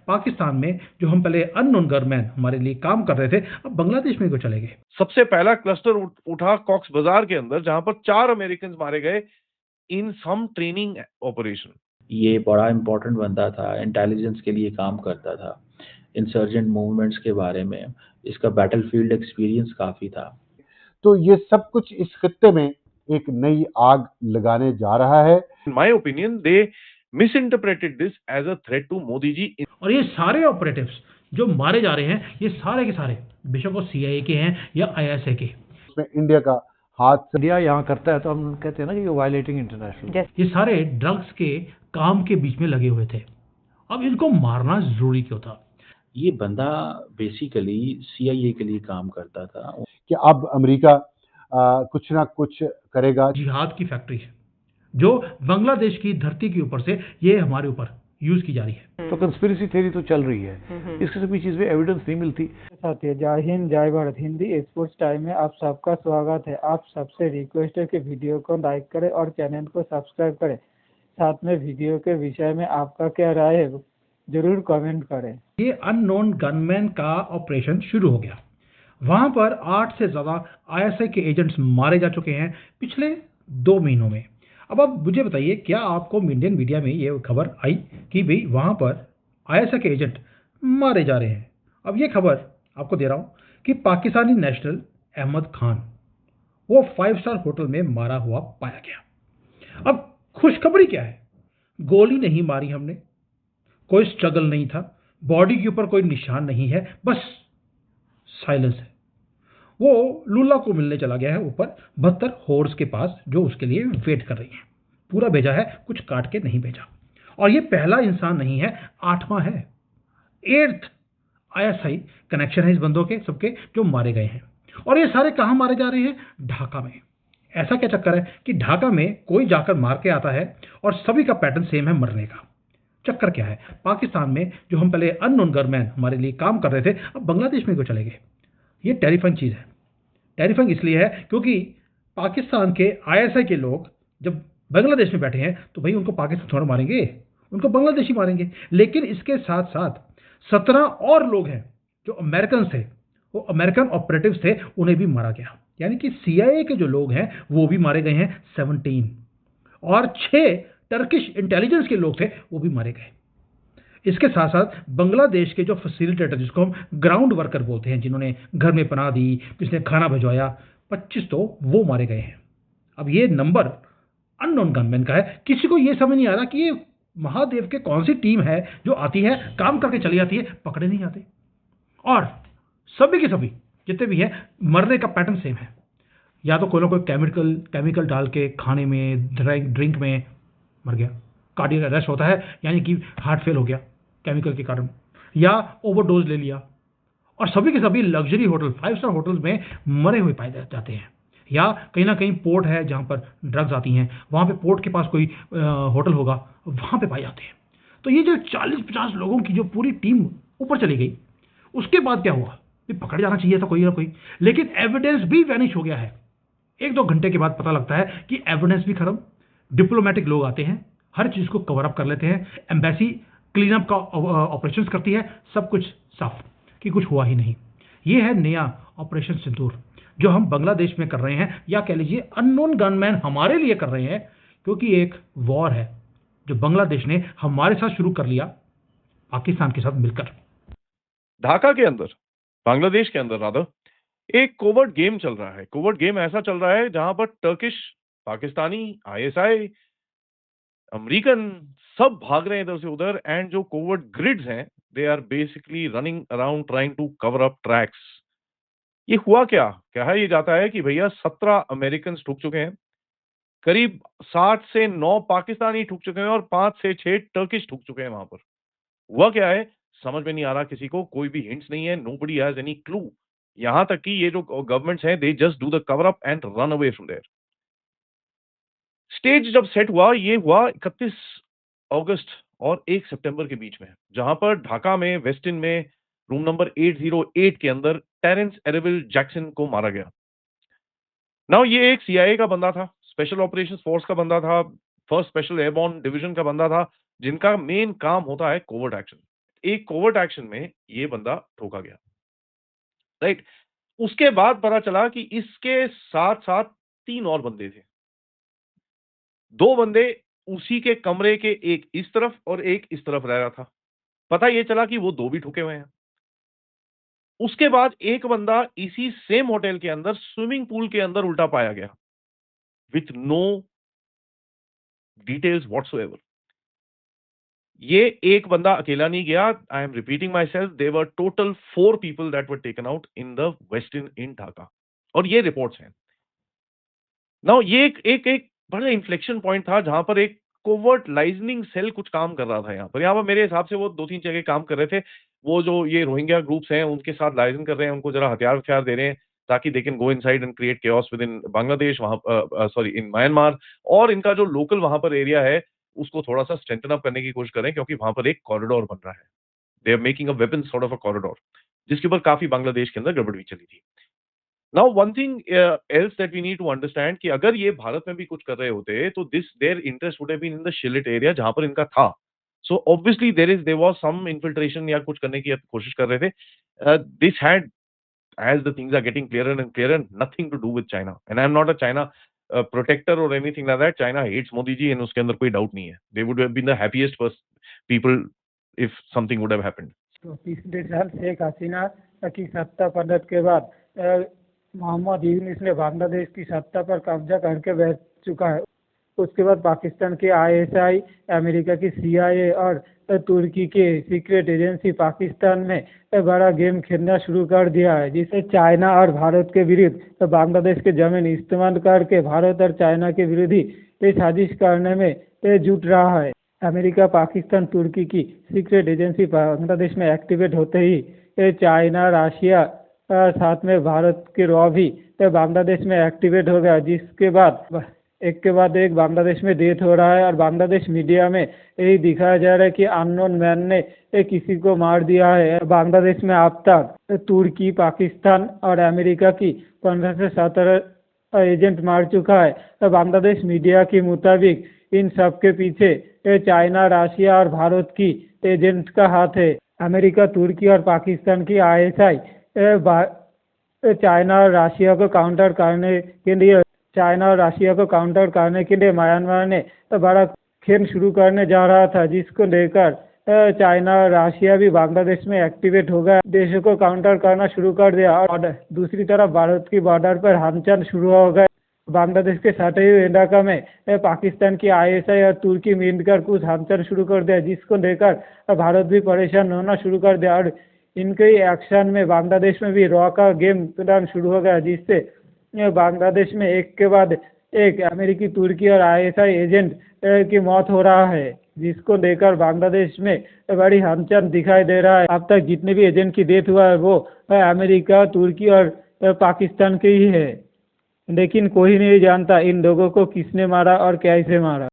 पाकिस्तान में जो हम पहले अननोन गनमैन हमारे लिए काम कर रहे थे, अब बांग्लादेश में क्यों चले गए? सबसे पहला क्लस्टर उठा कॉक्स बाजार के अंदर, जहां पर 4 अमेरिकन मारे गए इन सम ट्रेनिंग ऑपरेशन। ये बड़ा इम्पोर्टेंट बंदा था, इंटेलिजेंस के लिए काम करता था, इंसर्जेंट मूवमेंट्स के बारे में इसका बैटलफील्ड एक्सपीरियंस काफ़ी था। तो ये सब कुछ इस खित्ते में एक नई आग लगाने जा रहा है। In my opinion they misinterpreted this as a threat to Modi ji. और ये सारे ऑपरेटिव्स जो मारे जा रहे हैं, ये सारे के सारे बेशक वो CIA के हैं या ISA के, इसमें इंडिया का हाथ इंडिया यहाँ करता है तो हम कहते हैं ना कि वायलेटिंग इंटरनेशनल। ये सारे ड्रग्स के काम के बीच में लगे हुए थे। अब इनको मारना जरूरी क्यों था? ये बंदा बेसिकली CIA के लिए काम करता था। कि अब अमेरिका कुछ ना कुछ करेगा। जिहाद की फैक्ट्री है जो बांग्लादेश की धरती के ऊपर से ये हमारे ऊपर यूज की जा रही है। तो कंस्पिरेसी थ्योरी तो चल रही है, इसके सभी चीज पे एविडेंस नहीं मिलती। साथी जय हिंद जय भारत। हिंदी स्पोर्ट्स टाइम में आप सबका स्वागत है। आप सबसे रिक्वेस्ट है कि वीडियो को लाइक करें और चैनल को सब्सक्राइब करें। साथ में वीडियो के विषय में आपका क्या राय है जरूर कमेंट करें। ये अननोन गनमैन का ऑपरेशन शुरू हो गया। वहां पर 8 से ज्यादा ISA के एजेंट्स मारे जा चुके हैं पिछले 2 महीनों में। अब आप मुझे बताइए, क्या आपको इंडियन मीडिया में ये खबर आई कि भाई वहां पर ISA के एजेंट मारे जा रहे हैं? अब ये खबर आपको दे रहा हूं कि पाकिस्तानी नेशनल अहमद खान वो 5 स्टार होटल में मारा हुआ पाया गया। अब खुशखबरी क्या है? गोली नहीं मारी हमने, कोई स्ट्रगल नहीं था, बॉडी के ऊपर कोई निशान नहीं है, बस साइलेंस है। वो लुल्ला को मिलने चला गया है ऊपर 72 हॉर्स के पास, जो उसके लिए वेट कर रही है। पूरा भेजा है, कुछ काट के नहीं भेजा। और ये पहला इंसान नहीं है, 8वां है। 8th ISI कनेक्शन है इस बंदों के सबके जो मारे गए हैं। और ये सारे कहां मारे जा रहे हैं? ढाका में। ऐसा क्या चक्कर है कि ढाका में कोई जाकर मार के आता है और सभी का पैटर्न सेम है मरने का? चक्कर क्या है? पाकिस्तान में जो हम पहले अननोन गनमैन हमारे लिए काम कर रहे थे, अब बांग्लादेश में क्यों चले गए? ये टेरिफाइंग चीज़ है। टेरिफाइंग इसलिए है क्योंकि पाकिस्तान के ISI के लोग जब बांग्लादेश में बैठे हैं तो भाई उनको पाकिस्तान थोड़ा मारेंगे, उनको बांग्लादेशी मारेंगे। लेकिन इसके साथ साथ 17 और लोग हैं जो अमेरिकन थे, वो अमेरिकन ऑपरेटिव्स थे, उन्हें भी मारा गया। यानी कि CIA के जो लोग हैं वो भी मारे गए हैं 17, और 6 टर्किश इंटेलिजेंस के लोग थे वो भी मारे गए। इसके साथ साथ बांग्लादेश के जो फैसिलिटेटर, जिसको हम ग्राउंड वर्कर बोलते हैं, जिन्होंने घर में पनाह दी, जिसने खाना भिजवाया, 25 तो वो मारे गए हैं। अब ये नंबर अननोन गनमैन का है। किसी को ये समझ नहीं आ रहा कि ये महादेव के कौन सी टीम है जो आती है, काम करके चली जाती है, पकड़े नहीं जाते। और सभी के सभी जितने भी हैं, मरने का पैटर्न सेम है। या तो कोई ना कोई केमिकल डाल के खाने में, ड्रिंक में मर गया, कार्डियक अरेस्ट होता है, यानी कि हार्ट फेल हो गया केमिकल के कारण, या ओवरडोज ले लिया। और सभी के सभी लग्जरी होटल, 5 स्टार होटल्स में मरे हुए पाए जाते हैं। या कहीं ना कहीं पोर्ट है जहाँ पर ड्रग्स आती हैं, वहाँ पे पोर्ट के पास कोई होटल होगा, वहाँ पे पाए जाते हैं। तो ये जो 40-50 लोगों की जो पूरी टीम ऊपर चली गई, उसके बाद क्या हुआ? ये पकड़ जाना चाहिए था कोई ना कोई, लेकिन एविडेंस भी वैनिश हो गया है। 1-2 घंटे के बाद पता लगता है कि एविडेंस भी खत्म। डिप्लोमेटिक लोग आते हैं, हर चीज़ को कवर अप कर लेते हैं, एम्बेसी क्लीन अप का ऑपरेशंस करती है, सब कुछ साफ कि कुछ हुआ ही नहीं। ये है नया ऑपरेशन सिंदूर जो हम बांग्लादेश में कर रहे हैं, या कह लीजिए अननोन गनमैन हमारे लिए कर रहे हैं, क्योंकि एक वॉर है जो बांग्लादेश ने हमारे साथ शुरू कर लिया पाकिस्तान के साथ मिलकर। ढाका के अंदर, बांग्लादेश के अंदर रादर, एक कोवर्ट गेम चल रहा है। कोवर्ट गेम ऐसा चल रहा है जहां पर टर्किश, पाकिस्तानी, ISI, अमेरिकन सब भाग रहे हैं इधर से उधर, एंड जो कोवर्ट ग्रिड्स हैं they are basically running around trying to cover up tracks. ये हुआ क्या? कहा ये जाता है कि भैया 17 अमेरिकन ठुक चुके हैं, करीब 7 से 9 पाकिस्तानी ठुक चुके हैं और 5 से 6 टर्किश ठुक चुके हैं वहां पर। हुआ क्या है समझ में नहीं आ रहा किसी को, कोई भी हिंट्स नहीं है, नोबडी हैज एनी क्लू। यहां तक कि ये जो गवर्नमेंट्स हैं they just do the cover up and run away from there. Stage जब सेट हुआ, ये हुआ 31 अगस्त और 1 सितंबर के बीच में, जहां पर ढाका में वेस्टिन में रूम नंबर 808 के अंदर टेरेंस एरेविल जैक्सन को मारा गया। नाउ ये एक CIA का बंदा था, स्पेशल ऑपरेशंस फोर्स का बंदा था, फर्स्ट स्पेशल एयरबॉर्न डिवीजन का बंदा था, जिनका मेन काम होता है कोवर्ट एक्शन। एक कोवर्ट एक्शन में ये बंदा ठोका गया, राइट? उसके बाद पता चला कि इसके साथ-साथ 3 और बंदे थे। 2 बंदे उसी के कमरे के एक इस तरफ और एक इस तरफ रह रहा था। पता ये चला कि वो 2 भी ठुके हुए हैं। उसके बाद एक बंदा इसी सेम होटल के अंदर स्विमिंग पूल के अंदर उल्टा पाया गया, विथ नो डिटेल्स व्हाटसोएवर। ये एक बंदा अकेला नहीं गया। I am repeating myself, there were total 4 people that were taken out in the western in Dhaka, और ये रिपोर्ट्स हैं। नाउ ये एक बड़ा इन्फ्लेक्शन पॉइंट था जहां पर एक कोवर्ट लाइजनिंग सेल कुछ काम कर रहा था यहाँ पर मेरे हिसाब से वो 2-3 जगह काम कर रहे थे। वो जो ये रोहिंग्या ग्रुप्स हैं उनके साथ लाइजन कर रहे हैं, उनको जरा हथियार दे रहे हैं ताकि they can go inside and create chaos with in Bangladesh, वहां सॉरी इन म्यांमार, और इनका जो लोकल वहां पर एरिया है उसको थोड़ा-सा स्ट्रेंथन अप करने की कोशिश कर रहे हैं, क्योंकि वहां पर एक कॉरिडोर बन रहा है। They are making a weapon sort of a corridor, जिसके ऊपर काफी बांग्लादेश के अंदर गड़बड़ भी चली थी। Now one thing else that we need to understand कि अगर ये भारत में भी कुछ कर रहे होते तो this their interest would have been in the Sylhet area जहां पर इनका था। So obviously there was some infiltration या कुछ करने की कोशिश कर रहे थे। This had, as the things are getting clearer and clearer, nothing to do with China, and I am not a China protector or anything like that. China hates Modi ji, and उसके अंदर कोई doubt नहीं है। They would have been the happiest people if something would have happened. तो पिछले साल शेख हसीना की सत्ता पलट के बाद मोहम्मद यूनुस ने बांग्लादेश की सत्ता पर कब्जा करके बैठ चुका है। उसके बाद पाकिस्तान की आईएसआई, अमेरिका की सीआईए और तुर्की की सीक्रेट एजेंसी पाकिस्तान में बड़ा गेम खेलना शुरू कर दिया है, जिसे चाइना और भारत के विरुद्ध बांग्लादेश के जमीन इस्तेमाल करके भारत और चाइना के विरुद्ध ही साजिश करने में जुट रहा है। अमेरिका, पाकिस्तान, तुर्की की सीक्रेट एजेंसी बांग्लादेश में एक्टिवेट होते ही चाइना, रशिया साथ में भारत के रॉ भी बांग्लादेश में एक्टिवेट हो गया, जिसके बाद एक के बाद एक बांग्लादेश में डेथ हो रहा है। और बांग्लादेश मीडिया में यही दिखाया जा रहा है कि अननोन मैन ने किसी को मार दिया है। बांग्लादेश में अब तक तुर्की, पाकिस्तान और अमेरिका की 15 से 17 एजेंट मार चुका है। तो बांग्लादेश मीडिया के मुताबिक इन सब के पीछे चाइना, रशिया और भारत की एजेंट का हाथ है। अमेरिका, तुर्की और पाकिस्तान की आईएसआई चाइना और रशिया को काउंटर करने के लिए म्यांमार ने बड़ा खेल शुरू करने जा रहा था, जिसको लेकर चाइना और रशिया भी बांग्लादेश में एक्टिवेट हो गया, देशों को काउंटर करना शुरू कर दिया। और दूसरी तरफ भारत की बॉर्डर पर हमचन शुरू हो गए। बांग्लादेश के सटे हुए इलाका में पाकिस्तान की आईएसआई और तुर्की मिलकर कुछ हमचन शुरू कर दिया, जिसको लेकर भारत भी परेशान होना शुरू कर दिया। और इनके एक्शन में बांग्लादेश में भी रॉ का गेम प्लान शुरू हो गया, जिससे बांग्लादेश में एक के बाद एक अमेरिकी, तुर्की और आईएसआई एजेंट की मौत हो रहा है, जिसको लेकर बांग्लादेश में बड़ी हमचन दिखाई दे रहा है। अब तक जितने भी एजेंट की डेथ हुआ है वो अमेरिका, तुर्की और पाकिस्तान के ही है, लेकिन कोई नहीं जानता इन लोगों को किसने मारा और कैसे मारा।